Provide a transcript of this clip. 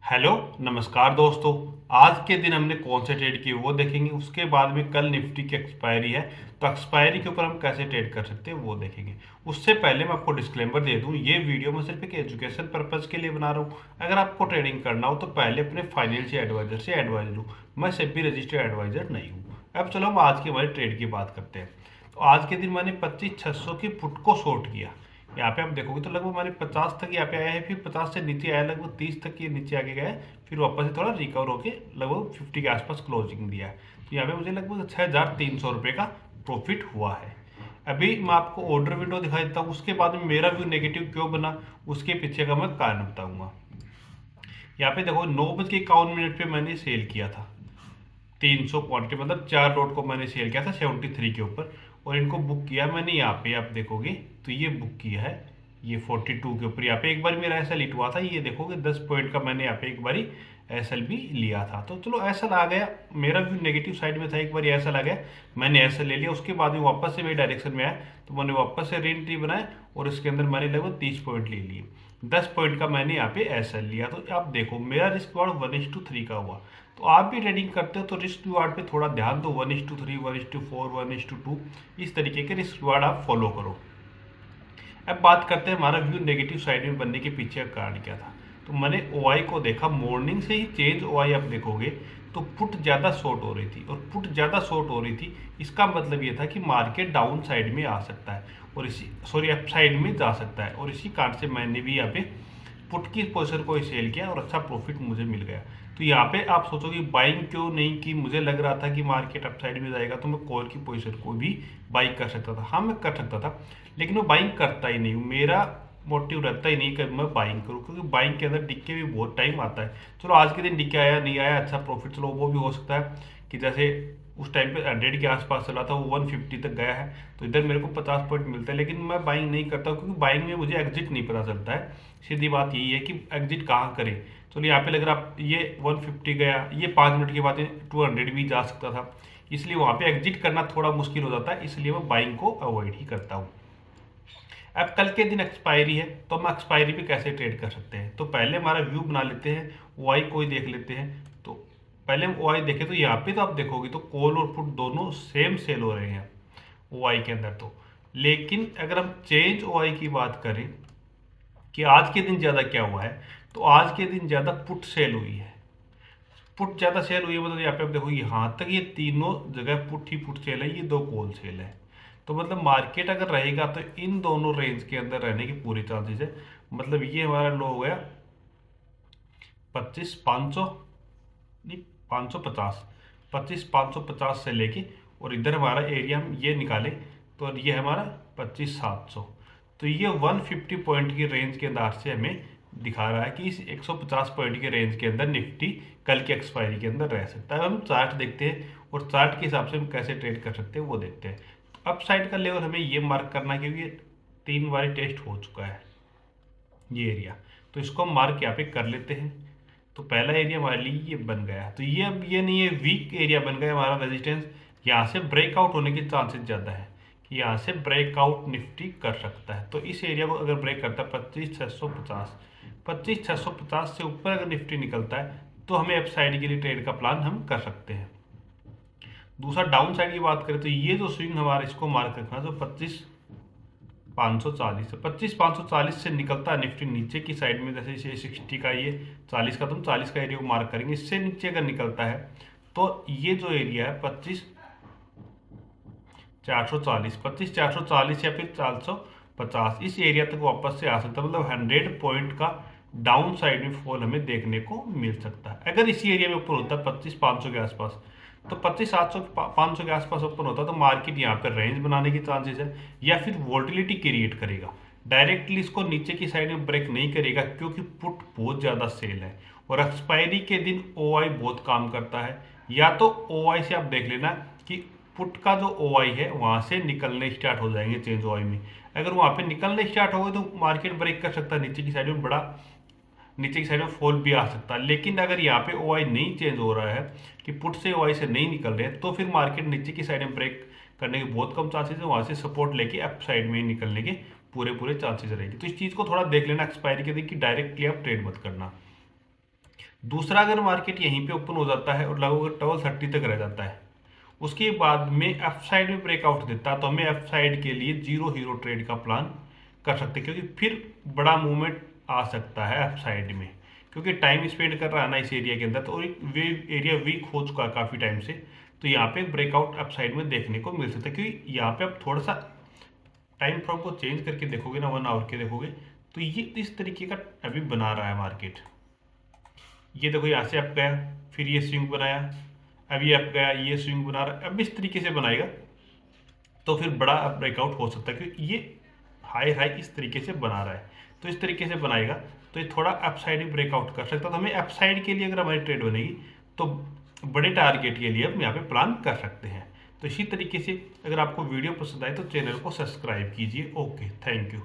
Hello नमस्कार दोस्तों। आज के दिन हमने कौन से ट्रेड किए वो देखेंगे। उसके बाद में कल निफ्टी की एक्सपायरी है, तो एक्सपायरी के ऊपर हम कैसे ट्रेड कर सकते हैं वो देखेंगे। उससे पहले मैं आपको डिस्क्लेमर दे दूं, ये वीडियो मैं सिर्फ एक एजुकेशन पर्पज के लिए बना रहा हूँ। अगर आपको ट्रेडिंग करना हो तो पहले अपने फाइनेंशियल एडवाइजर से एडवाइस लूँ। मैं सेबी रजिस्टर्ड एडवाइजर नहीं हूँ। अब चलो हम आज की हमारी ट्रेड की बात करते हैं। तो आज के दिन मैंने 25,600 की पुट को शॉर्ट किया। यहाँ पे आप देखोगे तो लगभग मैंने 50 तक यहाँ पे आया है, फिर 50 से नीचे आया, लगभग 30 तक ये नीचे आके गया है, फिर वापस से थोड़ा रिकवर होके लगभग 50 के आसपास क्लोजिंग दिया है। तो यहाँ पे मुझे लगभग 6,300 रुपये का प्रॉफिट हुआ है। अभी मैं आपको ऑर्डर विंडो दिखा देता हूँ, उसके बाद में मेरा व्यू नेगेटिव क्यों बना उसके पीछे का मैं कारण बताऊंगा। यहाँ पे देखो 9:51 पे मैंने सेल किया था 300 क्वांटिटी, मतलब 4 लॉट को मैंने सेल किया था 73 के ऊपर, और इनको बुक किया मैंने। यहाँ पे आप देखोगे तो ये बुक किया है ये 42 के ऊपर। यहाँ पे एक बार मेरा एसएल हिट हुआ था, ये देखोगे 10 पॉइंट का मैंने यहाँ पे एक बारी एसएल भी लिया था। तो चलो एसएल आ गया, मेरा भी नेगेटिव साइड में था, एक बार एसएल आ गया, मैंने एसएल ले लिया। उसके बाद में वापस से मेरे डायरेक्शन में आया तो मैंने वापस से री एंट्री बनाया और इसके अंदर मैंने लगभग 30 पॉइंट ले लिए। 10 पॉइंट का मैंने यहाँ पे एसएल लिया। तो आप देखो मेरा रिस्क रिवार्ड 1:3 का हुआ। तो आप भी ट्रेडिंग करते हो तो रिस्क रिवार्ड पे थोड़ा ध्यान दो। 1:3, 1:4, 1:2 इस तरीके के रिस्क रिवार्ड आप फॉलो करो। अब बात करते हैं हमारा व्यू नेगेटिव साइड में बनने के पीछे का कारण क्या था। तो मैंने ओआई को देखा, मॉर्निंग से ही चेंज ओआई आप देखोगे तो पुट ज़्यादा शॉर्ट हो रही थी, और पुट ज़्यादा शॉर्ट हो रही थी इसका मतलब ये था कि मार्केट डाउन साइड में आ सकता है और अप साइड में जा सकता है। और इसी कारण से मैंने भी यहाँ पे पुट की पोजीशन को सेल किया और अच्छा प्रॉफिट मुझे मिल गया। तो यहाँ पे आप सोचो कि बाइंग क्यों नहीं की, मुझे लग रहा था कि मार्केट अप साइड में जाएगा तो मैं कॉल की पोजीशन को भी बाई कर सकता था। हाँ मैं कर सकता था, लेकिन मैं बाइंग करता ही नहीं हूँ। मेरा मोटिव रहता ही नहीं कि मैं बाइंग करूँ, क्योंकि बाइंग के अंदर डिक्के भी बहुत टाइम आता है। चलो आज के दिन डिक्के आया नहीं आया, अच्छा प्रॉफिट, चलो वो भी हो सकता है कि जैसे उस टाइम पे 100 के आसपास चला था, वो 150 तक गया है तो इधर मेरे को 50 पॉइंट मिलता है। लेकिन मैं बाइंग नहीं करता क्योंकि बाइंग में मुझे एग्जिट नहीं पता चलता है। सीधी बात यही है कि एग्जिट कहाँ करें। चलो यहाँ पे अगर आप ये 150 गया, ये 5 मिनट के बाद 200 भी जा सकता था, इसलिए वहाँ पे एग्जिट करना थोड़ा मुश्किल हो जाता है, इसलिए मैं बाइंग को अवॉइड ही करता हूँ। अब कल के दिन एक्सपायरी है तो हम एक्सपायरी पे कैसे ट्रेड कर सकते हैं। तो पहले हमारा व्यू बना लेते हैं, ओआई को ही देख लेते हैं। तो पहले हम ओआई देखें तो यहाँ पे तो आप देखोगे तो कॉल और पुट दोनों सेम सेल हो रहे हैं ओआई के अंदर। तो लेकिन अगर हम चेंज ओआई की बात करें कि आज के दिन ज़्यादा क्या हुआ है, तो आज के दिन ज़्यादा पुट सेल हुई है। पुट ज़्यादा सेल हुई है मतलब यहाँ पे आप देखो यहाँ तक ये तीनों जगह पुट ही पुट सेल है, ये दो कॉल सेल है। तो मतलब मार्केट अगर रहेगा तो इन दोनों रेंज के अंदर रहने की पूरी चांसेस है। मतलब ये हमारा लो हो गया 25,500, नहीं 550, 25,550 से लेके, और इधर हमारा एरिया हम ये निकाले तो ये हमारा 25,700। तो ये 150 पॉइंट की रेंज के अंदर से हमें दिखा रहा है कि इस 150 पॉइंट के रेंज के अंदर निफ्टी कल की एक्सपायरी के अंदर रह सकता है। अब हम चार्ट देखते हैं और चार्ट के हिसाब से हम कैसे ट्रेड कर सकते हैं वो देखते हैं। अप साइड का लेवल हमें ये मार्क करना है क्योंकि 3 बार टेस्ट हो चुका है ये एरिया, तो इसको हम मार्क यहाँ पे कर लेते हैं। तो पहला एरिया हमारे लिए ये बन गया। तो ये अब ये नहीं है वीक एरिया बन गया हमारा रेजिस्टेंस, यहाँ से ब्रेकआउट होने के चांसेस ज़्यादा है कि यहाँ से ब्रेकआउट निफ्टी कर सकता है। तो इस एरिया को अगर ब्रेक करता है 25,650, 25,650 से ऊपर अगर निफ्टी निकलता है तो हमें अप साइड के लिए ट्रेड का प्लान हम कर सकते हैं। दूसरा डाउन साइड की बात करें तो ये जो स्विंग हमारा इसको मार्क रखना जो 25,540 है, 25,540 से निकलता है निफ्टी नीचे की साइड में, जैसे इसे 60 का ये 40 का, तो हम 40 का एरिया को मार्क करेंगे। इससे नीचे अगर निकलता है तो ये जो एरिया है 25,440, 25,440 या फिर 450 इस एरिया तक वापस से आ सकता है। मतलब 100 पॉइंट का डाउन साइड में फॉल हमें देखने को मिल सकता है। अगर इसी एरिया में ऊपर होता है 25,500 के आसपास, तो 25,700 500 के आसपास ओपन होता है तो मार्केट यहाँ पर रेंज बनाने की चांसेस है या फिर वोल्टिलिटी क्रिएट करेगा। डायरेक्टली इसको नीचे की साइड में ब्रेक नहीं करेगा क्योंकि पुट बहुत ज़्यादा सेल है और एक्सपायरी के दिन ओआई बहुत काम करता है। या तो ओआई से आप देख लेना कि पुट का जो ओआई है वहाँ से निकलने स्टार्ट हो जाएंगे चेंज ओआई में। अगर वहाँ पे निकलने स्टार्ट हो गए तो मार्केट ब्रेक कर सकता है, नीचे की साइड में बड़ा नीचे की साइड में फॉल भी आ सकता है। लेकिन अगर यहाँ पे ओआई नहीं चेंज हो रहा है कि पुट से ओआई से नहीं निकल रहे हैं तो फिर मार्केट नीचे की साइड में ब्रेक करने के बहुत कम चांसेस है, वहाँ से सपोर्ट लेके अप साइड में ही निकलने के पूरे पूरे चांसेस रहेंगे। तो इस चीज़ को थोड़ा देख लेना एक्सपायरी के दिन कि डायरेक्टली आप ट्रेड मत करना। दूसरा अगर मार्केट यहीं पे ओपन हो जाता है और लगभग 1230 तक रह जाता है, उसके बाद में एफ साइड में ब्रेकआउट देता है, तो हमें एफ साइड के लिए जीरो हीरो ट्रेड का प्लान कर सकते हैं, क्योंकि फिर बड़ा मूवमेंट आ सकता है एफ साइड में, क्योंकि टाइम स्पेंड कर रहा है ना इस एरिया के अंदर, तो वे एरिया वीक हो चुका है काफ़ी टाइम से, तो यहाँ पे ब्रेकआउट अप साइड में देखने को मिल सकता है। क्योंकि यहाँ पे आप थोड़ा सा टाइम फ्रेम को चेंज करके देखोगे ना, 1 आवर के देखोगे, तो ये इस तरीके का अभी बना रहा है मार्केट। ये देखो यहाँ से अप गया, फिर ये स्विंग बनाया, अब ये अप गया, ये स्विंग बना रहा है, अब इस तरीके से बनाएगा तो फिर बड़ा ब्रेकआउट हो सकता है, क्योंकि ये हाई हाई इस तरीके से बना रहा है, तो इस तरीके से बनाएगा तो ये थोड़ा अप साइड में ब्रेकआउट कर सकता है। तो हमें अप साइड के लिए अगर हमारी ट्रेड बनेगी तो बड़े टारगेट के लिए हम यहाँ पे प्लान कर सकते हैं। तो इसी तरीके से अगर आपको वीडियो पसंद आए तो चैनल को सब्सक्राइब कीजिए। Okay, thank you.